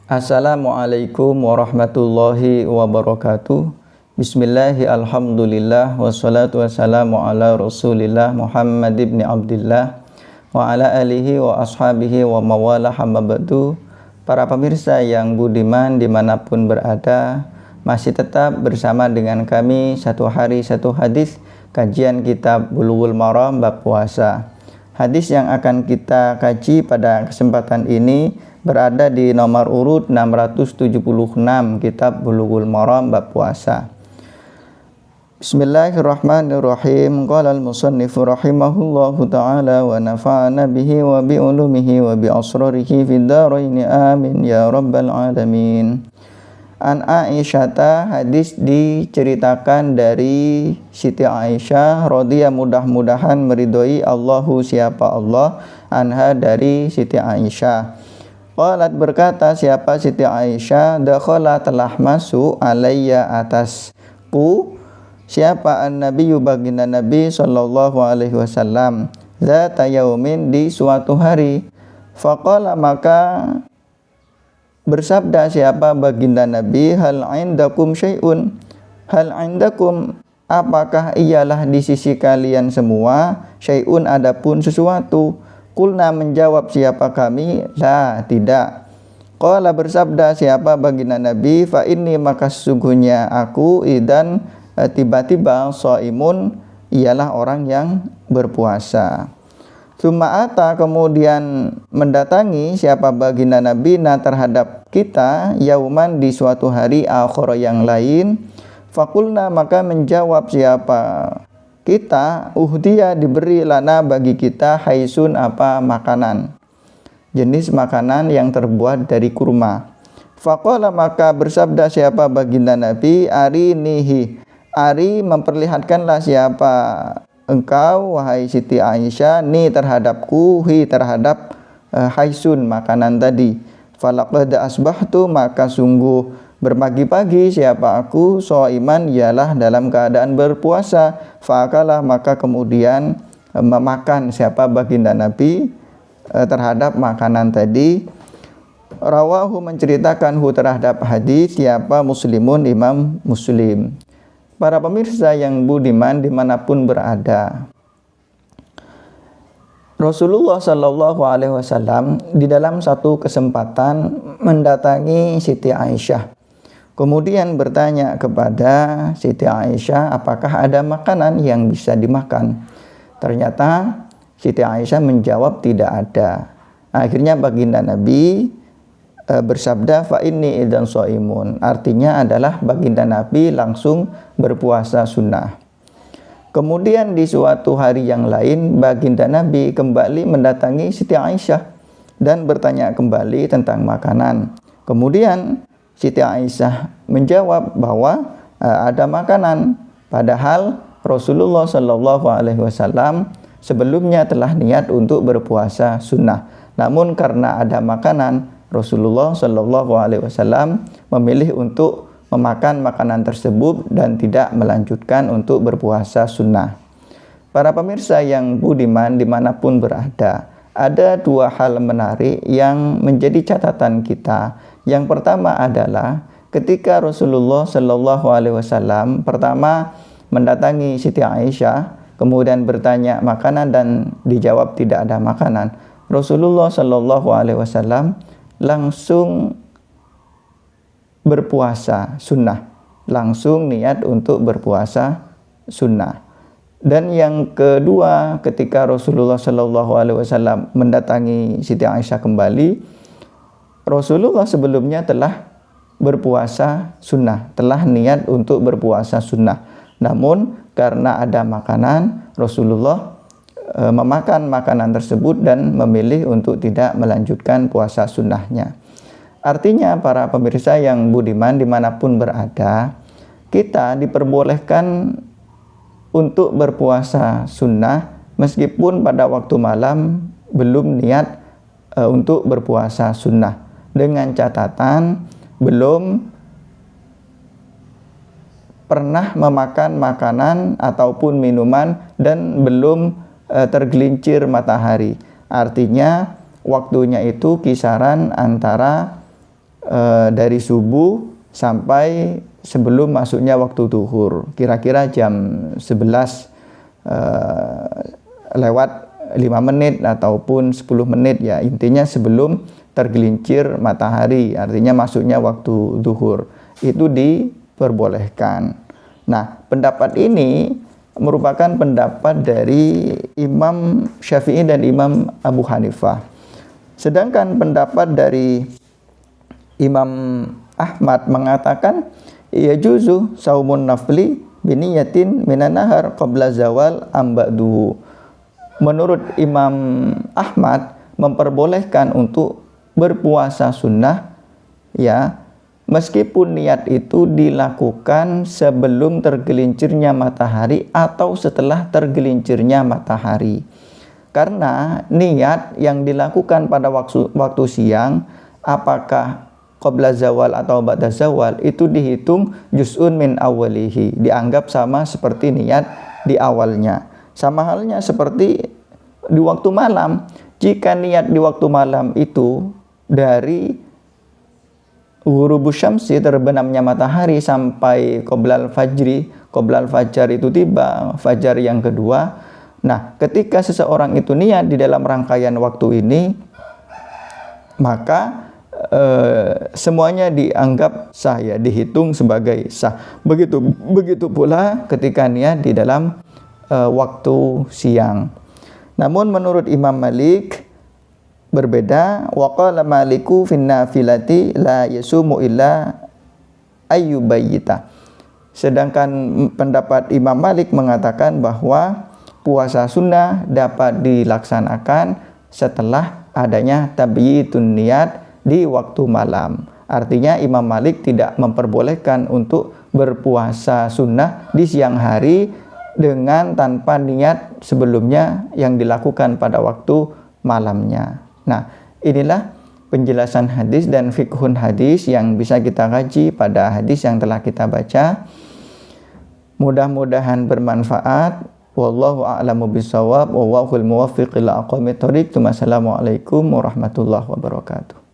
Assalamualaikum warahmatullahi wabarakatuh. Bismillahi alhamdulillah wassalatu wassalamu ala rasulillah Muhammad ibn Abdillah wa ala alihi wa ashabihi wa mawala hamma ba'du. Para pemirsa yang budiman dimanapun berada, masih tetap bersama dengan kami satu hari satu hadis kajian kitab Bulughul Maram bab puasa. Hadis yang akan kita kaji pada kesempatan ini berada di nomor urut 676 kitab Bulughul Maram bab puasa. Bismillahirrahmanirrahim. Qala al-musannifu rahimahullahu ta'ala wa nafa'ana bihi wa bi ulumihi wa bi asrarihi fid dharain amin ya rabbal alamin. An Aisyata, hadis diceritakan dari Siti Aisyah mudah-mudahan meridhoi Allahu siapa Allah, anha dari Siti Aisyah. Qalat berkata siapa Siti Aisyah, dakhala telah masuk alayya atasku siapa an-nabiyyu baginda Nabi sallallahu alaihi wasallam zata yaumin di suatu hari. Faqala maka bersabda siapa baginda Nabi, hal indakum syai'un, hal indakum apakah ialah di sisi kalian semua, syai'un adapun sesuatu. Qulna menjawab siapa kami, la tidak. Qala bersabda siapa baginda Nabi, fa inni maka sesungguhnya aku idan tiba-tiba shaimun ialah orang yang berpuasa. Tsumma ata kemudian mendatangi siapa baginda Nabi na terhadap kita yauman di suatu hari akhir yang lain. Fakulna maka menjawab siapa kita, uhdiya diberi lana bagi kita haisun apa makanan, jenis makanan yang terbuat dari kurma. Faqala maka bersabda siapa baginda Nabi, arinihi, ari memperlihatkanlah siapa engkau wahai Siti Aisyah ni terhadapku, hi terhadap haisun makanan tadi. Falaqad asbahtu maka sungguh berpagi-pagi siapa aku, shaiman ialah dalam keadaan berpuasa. Fakalah maka kemudian memakan siapa baginda Nabi terhadap makanan tadi. Rawahu menceritakan hu terhadap hadis siapa Muslimun, Imam Muslim. Para pemirsa yang budiman dimanapun berada, Rasulullah Shallallahu Alaihi Wasallam di dalam satu kesempatan mendatangi Siti Aisyah. Kemudian bertanya kepada Siti Aisyah apakah ada makanan yang bisa dimakan. Ternyata Siti Aisyah menjawab tidak ada. Akhirnya baginda Nabi bersabda fa inni idzan shaimun, artinya adalah baginda Nabi langsung berpuasa sunnah. Kemudian di suatu hari yang lain baginda Nabi kembali mendatangi Siti Aisyah dan bertanya kembali tentang makanan. Kemudian Siti Aisyah menjawab bahwa ada makanan, padahal Rasulullah Shallallahu Alaihi Wasallam sebelumnya telah niat untuk berpuasa sunnah. Namun karena ada makanan, Rasulullah Shallallahu Alaihi Wasallam memilih untuk memakan makanan tersebut dan tidak melanjutkan untuk berpuasa sunnah. Para pemirsa yang budiman dimanapun berada, ada dua hal menarik yang menjadi catatan kita. Yang pertama adalah ketika Rasulullah Shallallahu Alaihi Wasallam pertama mendatangi Siti Aisyah, kemudian bertanya makanan dan dijawab tidak ada makanan, Rasulullah Shallallahu Alaihi Wasallam langsung berpuasa sunnah, langsung niat untuk berpuasa sunnah. Dan yang kedua, ketika Rasulullah Shallallahu Alaihi Wasallam mendatangi Siti Aisyah kembali, Rasulullah sebelumnya telah berpuasa sunnah, telah niat untuk berpuasa sunnah. Namun karena ada makanan, Rasulullah memakan makanan tersebut dan memilih untuk tidak melanjutkan puasa sunnahnya. Artinya para pemirsa yang budiman dimanapun berada, kita diperbolehkan untuk berpuasa sunnah meskipun pada waktu malam belum niat untuk berpuasa sunnah, dengan catatan belum pernah memakan makanan ataupun minuman dan belum tergelincir matahari. Artinya waktunya itu kisaran antara dari subuh sampai sebelum masuknya waktu zuhur, kira-kira jam 11 lewat 5 menit ataupun 10 menit ya, intinya sebelum tergelincir matahari, artinya masuknya waktu zuhur, itu diperbolehkan. Nah, pendapat ini merupakan pendapat dari Imam Syafi'i dan Imam Abu Hanifah. Sedangkan pendapat dari Imam Ahmad mengatakan yajuzu saumun nafli biniyatin minan nahar qabla zawal amba'duhu. Menurut Imam Ahmad memperbolehkan untuk berpuasa sunnah ya, meskipun niat itu dilakukan sebelum tergelincirnya matahari atau setelah tergelincirnya matahari. Karena niat yang dilakukan pada waktu siang, apakah qabla zawal atau ba'da zawal, itu dihitung juz'un min awalihi, dianggap sama seperti niat di awalnya. Sama halnya seperti di waktu malam, jika niat di waktu malam itu dari ghurubus syamsi, terbenamnya matahari, sampai qoblal fajri, qoblal fajar itu tiba, fajar yang kedua. Nah, ketika seseorang itu niat di dalam rangkaian waktu ini, maka semuanya dianggap sah ya, dihitung sebagai sah. Begitu pula ketika niat di dalam waktu siang. Namun menurut Imam Malik berbeda. Waqala Maliku fin nafilati la yasumu illa ayyubayyita. Sedangkan pendapat Imam Malik mengatakan bahwa puasa sunnah dapat dilaksanakan setelah adanya tabyitun niat di waktu malam. Artinya Imam Malik tidak memperbolehkan untuk berpuasa sunnah di siang hari dengan tanpa niat sebelumnya yang dilakukan pada waktu malamnya. Nah, inilah penjelasan hadis dan fiqhun hadis yang bisa kita kaji pada hadis yang telah kita baca. Mudah-mudahan bermanfaat. Wallahu a'lamu bishawab. Wallahul muwaffiq ila aqwamit thoriq. Wassalamualaikum warahmatullahi wabarakatuh.